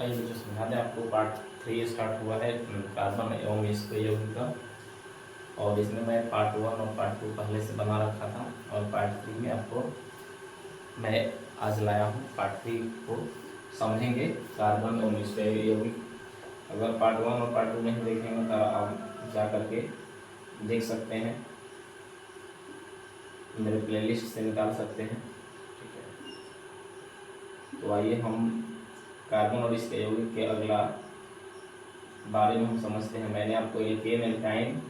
आइए बच्चों समझा दें आपको। पार्ट 3 स्टार्ट हुआ है कार्बन एवं इसके यौगिक का, और इसमें मैं पार्ट 1 और पार्ट 2 पहले से बना रखा था, और पार्ट 3 में आपको मैं आज लाया हूँ। पार्ट 3 को समझेंगे कार्बन एवं इसके यौगिक। अगर पार्ट 1 और पार्ट 2 नहीं देखेंगे तो आप जा करके देख सकते हैं, मेरे प्लेलिस्ट से निकाल सकते हैं। ठीक है, तो आइए हम कार्बन और इसके यौगिक के अगला बारे में हम समझते हैं। मैंने आपको एल्केन, एल्काइन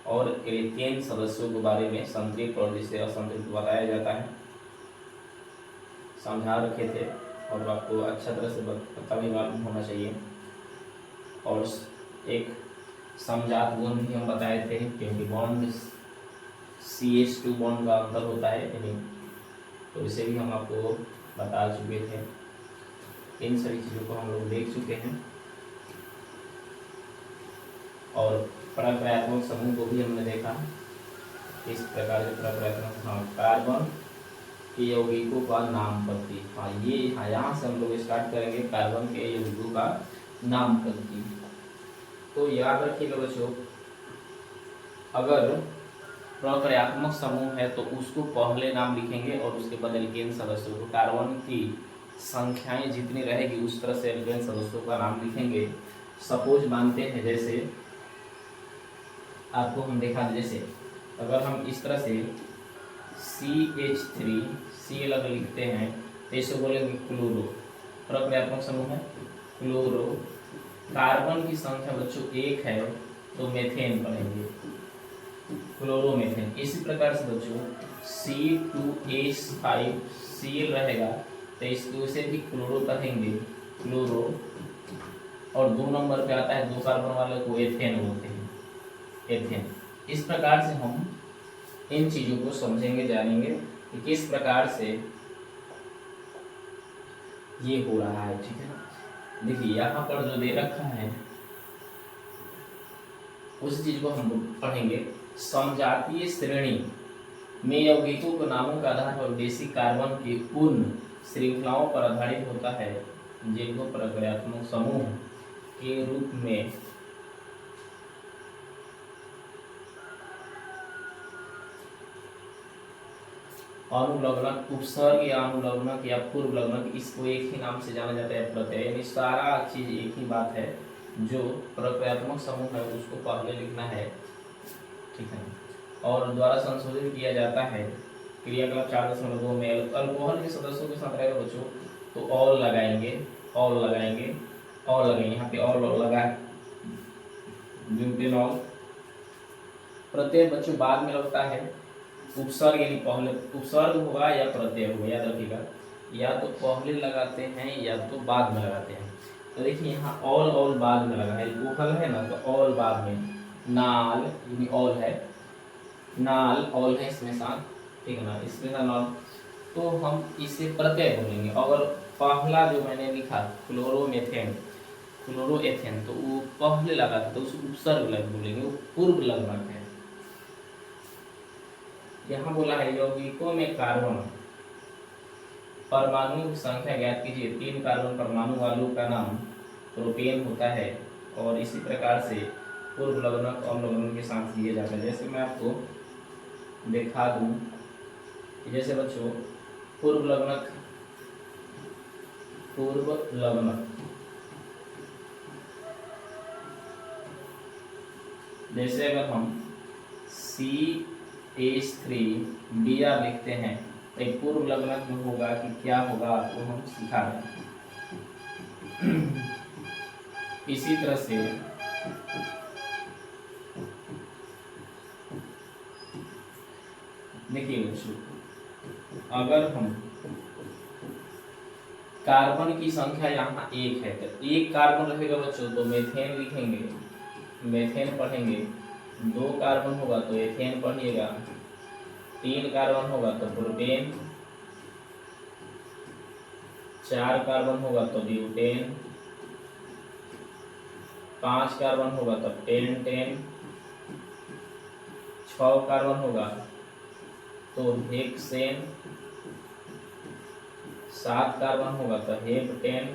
और एल्केन सदस्यों के बारे में संतृप्त और जिसे असंतृप्त बताया जाता है समझा रखे थे, और आपको अच्छा तरह से पता भी मालूम होना चाहिए। और एक समजात गुण भी हम बताए थे, क्योंकि बॉन्ड CH2 बॉन्ड का अंतर होता है यानी, तो इसे भी हम आपको बता चुके थे। इन सभी चीज़ों को हम लोग देख चुके हैं, और परक्रियात्मक समूह को भी हमने देखा। इस प्रकार के परक्रियात्मक कार्बन के यौगिकों का नाम प्रति, ये यहाँ से हम लोग स्टार्ट करेंगे कार्बन के यौगिकों का नाम प्रति। तो याद रखिएगा बच्चों, अगर प्रक्रियात्मक समूह है तो उसको पहले नाम लिखेंगे और उसके बाद एल्केन सदस्यों को, कार्बन की संख्याएं जितनी रहेगी उस तरह से एल्केन सदस्यों का नाम लिखेंगे। सपोज मानते हैं, जैसे आपको हम देखा, जैसे अगर हम इस तरह से CH3 सी अलग लिखते हैं तो इसे बोलेंगे क्लोरो, प्रक्रियात्मक समूह है क्लोरो। कार्बन की संख्या बच्चों 1 है तो मेथेन पढ़ेंगे, क्लोरोमेथेन। इसी प्रकार से बच्चों C2H5 Cl रहेगा तो इसे भी क्लोरो कहेंगे, क्लोरो। और 2 नंबर पे आता है 2 कार्बन वाले को एथेन बोलते हैं, एथेन। इस प्रकार से हम इन चीजों को समझेंगे, जानेंगे कि किस प्रकार से ये हो रहा है। ठीक है ना, देखिए यहाँ पर जो दे रखा है उस चीज को हम पढ़ेंगे। समजातीय श्रेणी में यौगिकों के नामों का आधार और बेसिक कार्बन की पूर्ण श्रृंखलाओं पर आधारित होता है, जिनको प्रक्रियात्मक समूह के रूप में अनुलग्नक, उपसर्ग या अनुलग्नक या पूर्व लग्नक, इसको एक ही नाम से जाना जाता है, प्रत्यय। यानी सारा चीज एक ही बात है, जो प्रक्रियात्मक समूह है उसको पहले लिखना है। ठीक है, और द्वारा संशोधित किया जाता है क्रियाकलाप 4.2 में। अल्कोहल के सदस्यों के साथ रहेगा बच्चों तो ऑल लगाएंगे, ऑल लगाएंगे, ऑल लगाएंगे, यहाँ पे ऑल लगा ब्यूटेनॉल। प्रत्यय बच्चों बाद में लगता है, उपसर्ग यानी पहले उपसर्ग होगा या प्रत्यय होगा, याद रखिएगा, या तो पहले लगाते हैं या तो बाद में लगाते हैं। तो देखिए यहाँ ऑल ऑल बाद में लगा है, अल्कोहल है ना तो ऑल बाद में, नाल यानी ऑल है, नाल ऑल है इसमें साथ, ठीक है ना, इसमें साथ नाल, तो हम इसे प्रत्यय बोलेंगे। अगर पहला जो मैंने लिखा क्लोरोमेथेन, क्लोरोएथेन, तो वो पहले लगा था तो उसको उपसर्ग लग बोलेंगे, वो पूर्व लगनक है। यहाँ बोला है यौगिकों में कार्बन परमाणु की संख्या ज्ञात कीजिए। 3 कार्बन परमाणु वालों का नाम प्रोपेन होता है, और इसी प्रकार से पूर्व लग्नक अम्लग्नक के साथ दिए जाते हैं। जैसे मैं आपको दिखा दूं, जैसे बच्चों पूर्व लग्नक, पूर्व लग्नक, जैसे अगर हम CH3 Br लिखते हैं तो पूर्व लग्नक में होगा कि क्या होगा तो हम सिखा रहे हैं। इसी तरह से देखिए बच्चों, अगर हम कार्बन की संख्या यहाँ 1 है तो 1 कार्बन रहेगा बच्चों तो मेथेन लिखेंगे, मेथेन पढ़ेंगे। 2 कार्बन होगा तो एथेन पढ़िएगा, 3 कार्बन होगा तो प्रोपेन, 4 कार्बन होगा तो ब्यूटेन, 5 कार्बन होगा तो पेंटेन, 6 कार्बन होगा तो हेक्सेन, 7 कार्बन होगा तो हेप्टेन,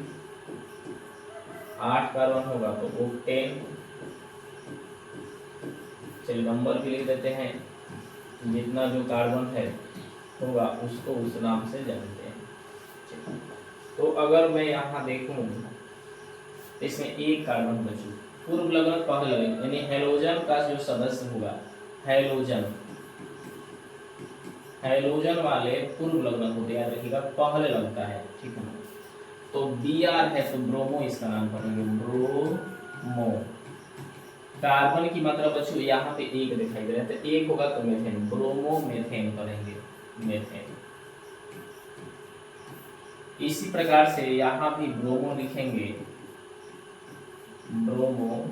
8 कार्बन होगा तो ओक्टेन। चलिए नंबर भी लिख देते हैं, जितना जो कार्बन है होगा उसको उस नाम से जानते हैं। तो अगर मैं यहाँ देखूं इसमें एक कार्बन बचू, पूर्व लग्न पहले लग्न, यानी हेलोजन का जो सदस्य होगा, हेलोजन हेलोजन वाले पूर्व लग्न होते हैं, याद रखिएगा पहले लगता है, ठीक है। तो Br है तो ब्रोमो इसका नाम पढ़ेंगे, ब्रोमो। कार्बन की मात्रा बच्चों यहाँ पे एक दिखाई दे रहा है, तो एक होगा तो मेथेन, ब्रोमो मेथेन पढ़ेंगे, मेथेन। इसी प्रकार से यहाँ भी ब्रोमो लिखेंगे, ब्रोमो,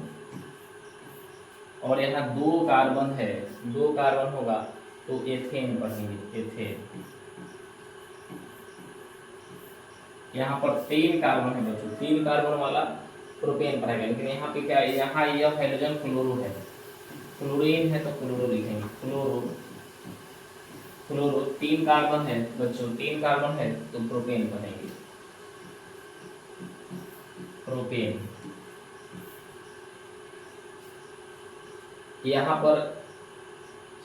और यहाँ 2 कार्बन है, 2 कार्बन होगा तो एथेन पढ़ेंगे, एथेन। यहाँ पर 3 कार्बन है बच्चों, 3 कार्बन वाला प्रोपेन पढ़ाएगा, लेकिन यहाँ पे क्या है, यहाँ यह हाइड्रोजन फ्लोरो है, क्लोरीन है तो क्लोरो लिखेंगे, क्लोरो, क्लोरो। 3 कार्बन है बच्चों, 3 कार्बन है तो प्रोपेन पढ़ेंगे, प्रोपेन। यहाँ पर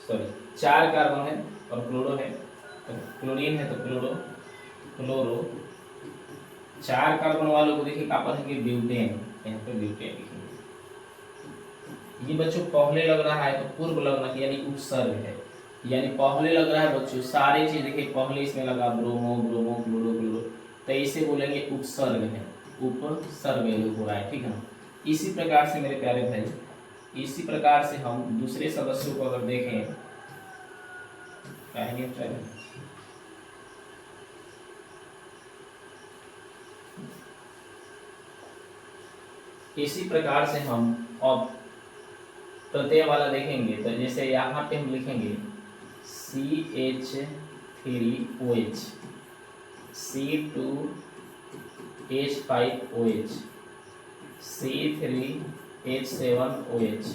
सॉरी 4 कार्बन है और क्लोरो है, तो क्लोरीन है तो क्लोरो, क्लोरो। 4 कार्बन वालों को देखिए क्या पढ़ेंगे, ब्यूटेन, यहाँ पे ब्यूटेन लिखेंगे। ये बच्चों पहले लग रहा है तो पूर्व लग्न यानी उपसर्ग है, यानी पहले लग रहा है बच्चों, सारी चीज देखिए पहले इसमें लगा, ब्रोमो, ब्रोमो, क्लोरो, क्लोरो, तो इसे बोलेंगे उपसर्ग है, उपसर्ग हो रहा है, ठीक है ना। इसी प्रकार से मेरे प्यारे भाई, इसी प्रकार से हम दूसरे सदस्यों को अगर देखें, इसी प्रकार से हम अब प्रत्यय वाला देखेंगे, तो जैसे यहाँ पे हम लिखेंगे CH3OH, C2H5OH, C3H7OH,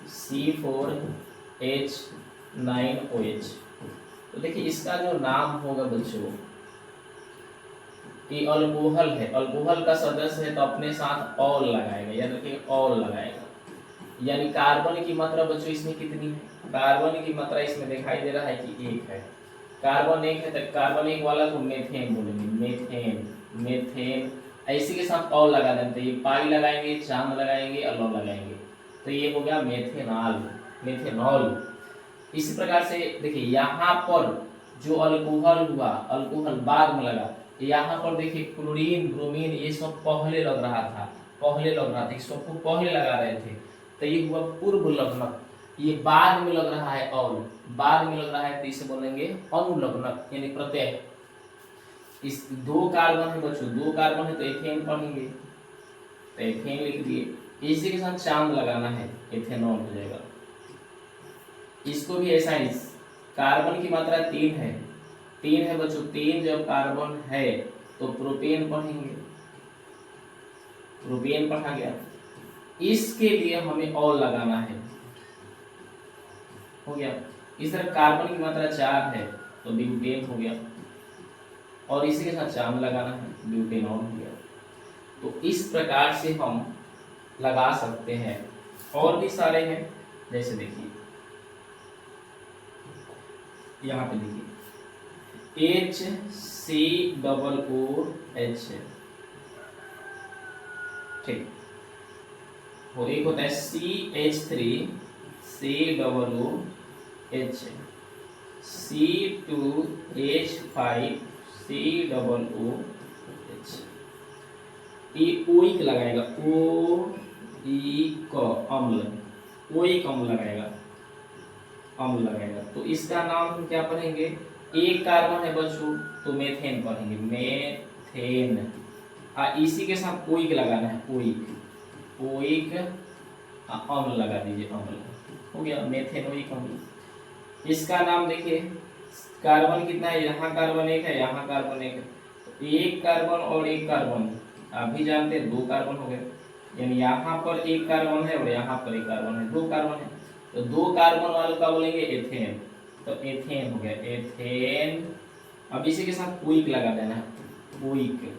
C4H9OH। तो देखिए इसका जो नाम होगा बच्चों, ये अल्कोहल है, अल्कोहल का सदस्य है तो अपने साथ ऑल लगाएगा, याद रखिए ऑल लगाएगा। यानी कार्बन की मात्रा बच्चों इसमें कितनी है, कार्बन की मात्रा इसमें दिखाई दे रहा है कि 1 है, कार्बन 1 है तो कार्बन 1 वाला को मेथेन बोलेंगे, मेथेन, मेथेन। इसी के साथ ऑल लगा देते, ये पाई लगाएंगे, चांद लगाएंगे, अल्लो लगाएंगे, तो ये हो गया मेथेनॉल, मेथेनॉल। इसी प्रकार से देखिए यहाँ पर जो अल्कोहल हुआ, अल्कोहल बाद में लगा, यहाँ पर देखिए क्लोरीन, ब्रोमीन, ये सब पहले लग रहा था, पहले लग रहा था, इस सबको पहले लगा रहे थे, तो ये हुआ पूर्व लग्नक। ये बाद में लग रहा है, और बाद में लग रहा है तो इसे बोलेंगे अनुलग्नक, यानी प्रत्यय। इस 2 कार्बन है बच्चों, 2 कार्बन है तो एथेन पढ़ेंगे, तो एथेन लिख दिए, इसी के साथ चांद लगाना है, एथेनॉल हो जाएगा। इसको भी ऐसा ही, कार्बन की मात्रा 3 है, 3 है बच्चों, 3 जब कार्बन है तो प्रोपेन पढ़ेंगे, प्रोपेन पढ़ा गया। इसके लिए हमें ऑल लगाना है, हो गया। इस तरह कार्बन की मात्रा 4 है तो ब्यूटेन हो गया, और इसी के साथ चांद लगाना है, ब्यूटेनॉल हो गया। तो इस प्रकार से हम लगा सकते हैं, और भी सारे हैं, जैसे देखिए यहाँ पे देखिए HCOOH, ठीक, वो एक होता है CH3COOH, C2H5COOH, ये ओइक लगाएगा, ओइक अम्ल, ओइक अम्ल लगाएगा, अम्ल लगाएगा। तो इसका नाम हम क्या पढ़ेंगे, 1 कार्बन है बच्चों तो मेथेन पढ़ेंगे, मेथेन। इसी के साथ ओइक लगाना है, ओइक, ओइक अम्ल लगा दीजिए, अम्ल हो गया, मेथेनोइक अम्ल। इसका नाम देखिए, कार्बन कितना है, यहाँ कार्बन 1 है, यहाँ कार्बन 1 है, तो 1 कार्बन और 1 कार्बन, आप भी जानते हैं 2 कार्बन हो गए, यानी यहाँ पर 1 कार्बन है और यहाँ पर 1 कार्बन है, 2 कार्बन है, तो 2 कार्बन वालों का बोलेंगे एथेन, तो एथेन हो गया, एथेन। अब इसी के साथ ओइक लगा देना है, ओइक,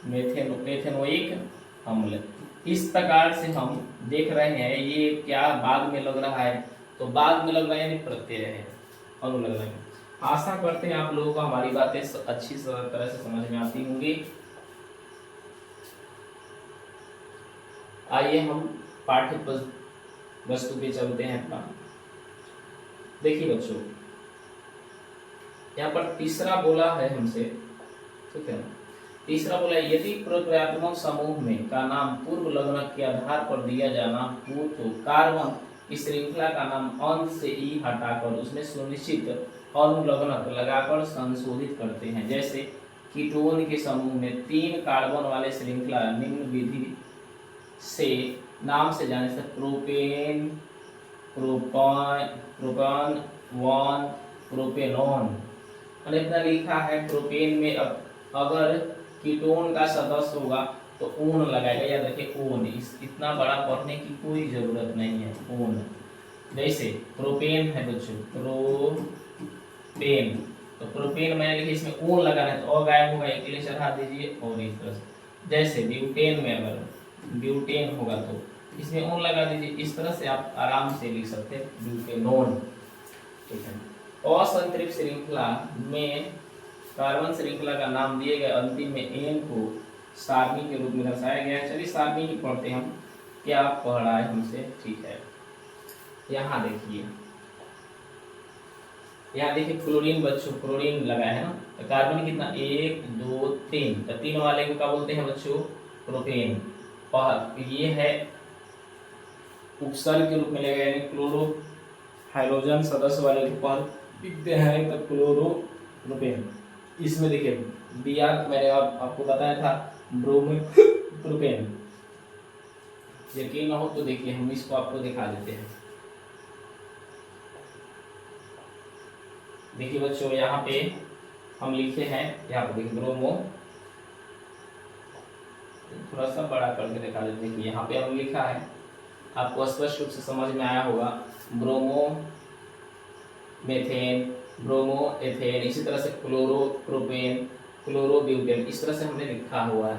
मेथेनोइक अम्ल। इस प्रकार से हम देख रहे हैं ये क्या बाद में लग रहा है, तो बाद में लग रहा है यानी प्रत्यय है, अनुलग रहा है। आशा करते हैं आप लोगों को हमारी बातें अच्छी तरह से समझ में आती होंगी। आइए हम पाठ्य वस्तु पे चलते हैं अपना। देखिए बच्चों, यहाँ पर तीसरा बोला है हमसे, ठीक है। तीसरा बोला यदि प्रक्रियात्मक समूह में का नाम पूर्व लग्न के आधार पर दिया जाना हो तो कार्बन की श्रृंखला का नाम अंत से ई हटाकर उसमें सुनिश्चित अनुलग्नक लगाकर संशोधित करते हैं। जैसे कीटोन के समूह में 3 कार्बन वाले श्रृंखला निम्न विधि से नाम से जाने से प्रोपेन, प्रोपान, वन, प्रोपेनॉन। मैंने इतना लिखा है। प्रोपेन में अगर कीटोन का सदस्य होगा तो ऊन लगाएगा, याद रखिए ऊन। इतना बड़ा पढ़ने की कोई जरूरत नहीं है। ऊन जैसे प्रोपेन है बच्चों, प्रोपेन, तो प्रोपेन मैंने लिखा इसमें ऊन लगाना है तो और गायब होगा, एक के लिए चढ़ा दीजिए और इस तरह से। जैसे ब्यूटेन में अगर ब्यूटेन होगा तो इसमें ऊन लगा दीजिए। इस तरह से आप आराम से लिख सकते हैं ब्यूटेनोन, ठीक है। असंतृप्त श्रृंखला में कार्बन श्रृंखला का नाम दिए गए अंतिम में एन को सारणी के रूप में दर्शाया गया है। चलिए सारणी ही पढ़ते हैं हम, क्या पढ़ रहा है हमसे, ठीक है। यहाँ देखिए, यहाँ देखिए क्लोरीन बच्चों, क्लोरीन लगाया है ना, तो कार्बन कितना 1 2 3, तो 3 वाले को क्या बोलते हैं बच्चों, प्रोपेन। और ये है उपसर्ग के रूप में लेगा, यानी क्लोरो हाइड्रोजन सदस्य वाले को पहल लिखते हैं तो क्लोरो प्रोपेन। इसमें देखिए Br मैंने आपको बताया था ब्रोमो प्रोपेन। यकीन ना हो तो देखिए हम इसको आपको दिखा देते हैं। देखिए बच्चों यहाँ पे हम लिखे हैं, यहाँ पे देखिए ब्रोमो, थोड़ा सा बड़ा करके दिखा देते हैं। यहाँ पे हम लिखा है, आपको स्पष्ट रूप से समझ में आया होगा, ब्रोमो मेथेन, ब्रोमो एथेन, इसी तरह से क्लोरो प्रोपेन, क्लोरो ब्यूटेन, इस तरह से हमने लिखा हुआ है।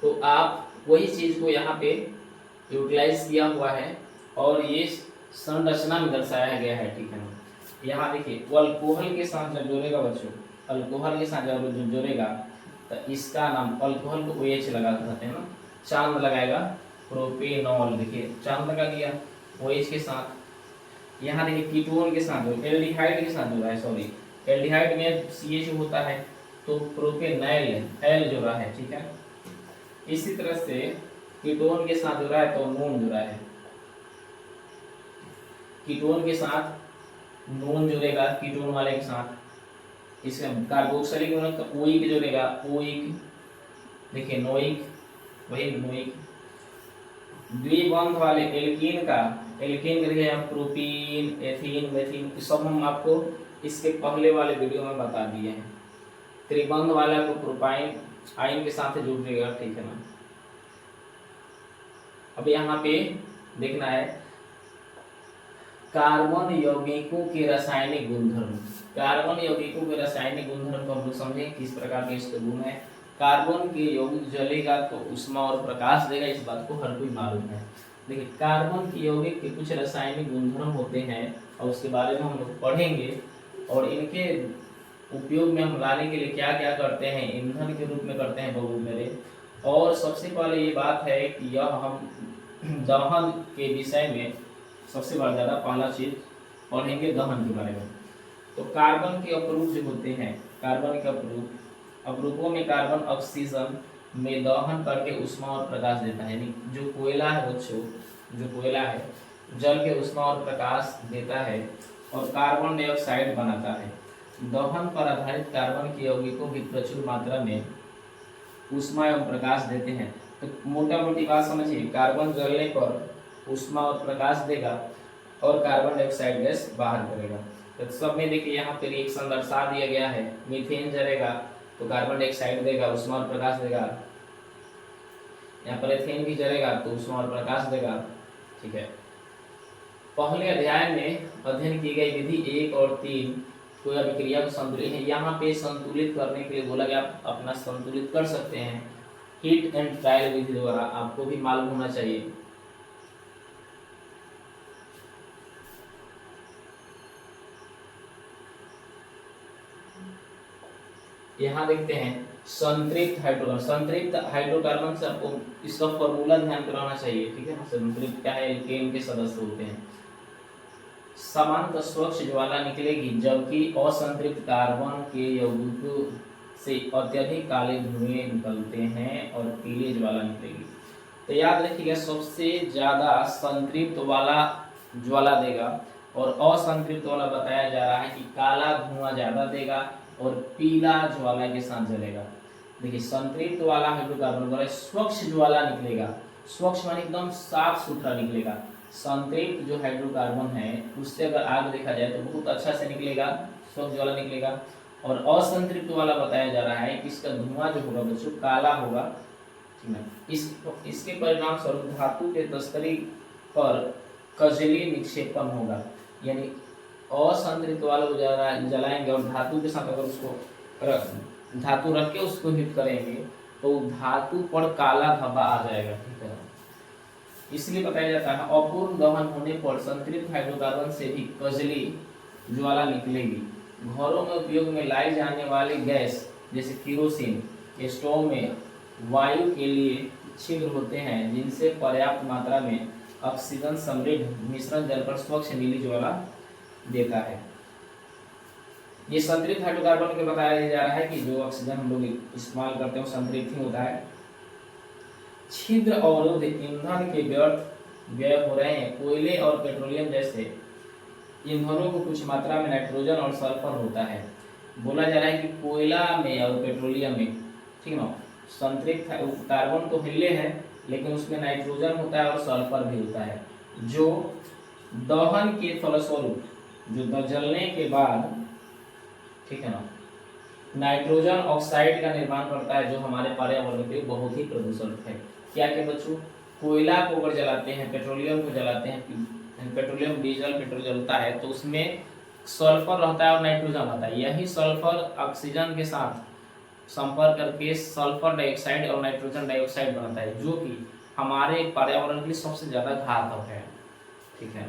तो आप वही चीज को यहाँ पे यूटिलाइज किया हुआ है और ये संरचना में दर्शाया गया है, ठीक है ना। यहाँ देखिए वो अल्कोहल के साथ जब जोड़ेगा बच्चों, अल्कोहल के साथ जब जोड़ेगा तो इसका नाम, अल्कोहल को OH लगा कहते हैं ना, चांद लगाएगा प्रोपेनॉल। देखिए चांद लगा दिया OH के साथ। यहाँ देखिए कीटोन के साथ, एल्डिहाइड के साथ जुड़ा है, सॉरी एल्डिहाइड में CH होता है तो प्रोपेनॉल एल जुड़ा है, ठीक है। इसी तरह से कीटोन के साथ जुड़ा है तो नून जुड़ा है, कीटोन के साथ नून जुड़ेगा कीटोन वाले के साथ। इसमें कार्बोक्सिलिक तो ओइक जुड़ेगा, ओइक, देखिए नोइक, वही नोइक। द्विबंध वाले एल्कीन का, एल्कीन करके हम प्रोपीन, एथीन, मेथीन, सब हम आपको इसके पहले वाले वीडियो में बता दिए हैं। त्रिबंध वाला को प्रोपाइन आयन के साथ जुड़ेगा, ठीक है ना। अब यहाँ पे देखना है कार्बन यौगिकों के रासायनिक गुणधर्म। कार्बन यौगिकों के रासायनिक गुणधर्म को हम लोग समझें किस प्रकार के इसके गुण है। कार्बन के यौगिक जलेगा तो उष्मा और प्रकाश देगा, इस बात को हर कोई मालूम है। देखिए कार्बन के यौगिक के कुछ रासायनिक गुणधर्म होते हैं और उसके बारे में हम लोग पढ़ेंगे और इनके उपयोग में हम लाने के लिए क्या क्या करते हैं, ईंधन के रूप में करते हैं बहुत मेरे। और सबसे पहले ये बात है कि यह हम दहन के विषय में सबसे ज़्यादा पहला चीज पढ़ेंगे दहन के बारे में। तो कार्बन के अपरूप जो होते हैं, कार्बन के अपरूपों में कार्बन ऑक्सीजन में दहन करके उष्मा और प्रकाश देता है। यानी जो कोयला है बच्चों, जो कोयला है जल के उष्मा और प्रकाश देता है और कार्बन डाइऑक्साइड बनाता है। दहन पर आधारित कार्बन के यौगिकों की प्रचुर मात्रा में उष्मा एवं प्रकाश देते हैं। तो मोटा मोटी बात समझिए, कार्बन जलने पर उष्मा और प्रकाश देगा और कार्बन डाइऑक्साइड गैस बाहर करेगा। तो सब में देखिए यहाँ पे रिएक्शन दर्शा दिया गया है। मीथेन जलेगा तो कार्बन डाइऑक्साइड देगा, उष्मा और प्रकाश देगा। यहाँ पर एथेन भी जलेगा तो उष्मा और प्रकाश देगा, ठीक है। पहले अध्याय में अध्ययन की गई विधि 1 और 3 कोई अभिक्रिया को संतुलित है, यहाँ पे संतुलित करने के लिए बोला गया, आप अपना संतुलित कर सकते हैं। हिट एंड ट्रायल विधि द्वारा, आपको भी मालूम होना चाहिए। यहाँ देखते हैं संतृप्त हाइड्रोकार्बन। संतृप्त हाइड्रोकार्बन से आपको इसका फॉर्मूला ध्यान कराना चाहिए, ठीक है ना। संतृप्त क्या है, एल्केन के सदस्य होते हैं। समांतर स्वच्छ ज्वाला निकलेगी, जबकि असंतृप्त कार्बन के यौगिक से अत्यधिक काले धुएं निकलते हैं और पीले ज्वाला निकलेगी। तो याद रखिएगा, सबसे ज्यादा संतृप्त वाला ज्वाला देगा और असंतृप्त वाला बताया जा रहा है कि काला धुआं ज्यादा देगा और पीला ज्वाला के साथ जलेगा। देखिए संतृप्त वाला हाइड्रोकार्बन वाला स्वच्छ ज्वाला निकलेगा, स्वच्छ माने एकदम साफ सुथरा निकलेगा। संतृप्त जो हाइड्रोकार्बन है उससे अगर आग देखा जाए तो बहुत अच्छा से निकलेगा, स्वच्छ ज्वाला निकलेगा। और असंतृप्त वाला बताया जा रहा है कि इसका धुआं जो होगा बच्चों काला होगा, ठीक है। इसके परिणाम स्वरूप धातु के तस्तरी पर कजली निक्षेपण होगा, यानी असंतृप्त वाले को जलाएंगे और धातु के साथ अगर उसको धातु रख के उसको हिट करेंगे तो धातु पर काला धब्बा आ जाएगा, ठीक है। इसलिए बताया जाता है अपूर्ण दहन होने पर संतृप्त हाइड्रोकार्बन से भी कजली ज्वाला निकलेगी। घरों में उपयोग में लाई जाने वाली गैस जैसे केरोसिन, स्टोव में वायु के लिए छिद्र होते हैं जिनसे पर्याप्त मात्रा में ऑक्सीजन समृद्ध मिश्रण जलकर स्वच्छ नीली ज्वाला देता है। ये संतृप्त हाइड्रोकार्बन के बताया जा रहा है कि जो ऑक्सीजन हम लोग इस्तेमाल करते हैं वो संतृप्त ही होता है। छिद्र अवरोध ईंधन के व्यर्थ व्यय हो रहे हैं। कोयले और पेट्रोलियम जैसे ईंधनों को कुछ मात्रा में नाइट्रोजन और सल्फर होता है। बोला जा रहा है कि कोयला में और पेट्रोलियम में, ठीक है ना, संतृप्त कार्बन तो हिले है लेकिन उसमें नाइट्रोजन होता है और सल्फर भी होता है, जो दहन के फलस्वरूप जो जलने के बाद, ठीक है ना, नाइट्रोजन ऑक्साइड का निर्माण करता है जो हमारे पर्यावरण के बहुत ही प्रदूषक है। क्या क्या बच्चों, कोयला को अगर जलाते हैं, पेट्रोलियम को जलाते हैं, पेट्रोलियम डीजल पेट्रोल जलता है तो उसमें सल्फर रहता है और नाइट्रोजन रहता है। यही सल्फर ऑक्सीजन के साथ संपर्क करके सल्फर डाइऑक्साइड और नाइट्रोजन डाइऑक्साइड बनता है, जो कि हमारे पर्यावरण के लिए सबसे ज्यादा घातक है, ठीक है।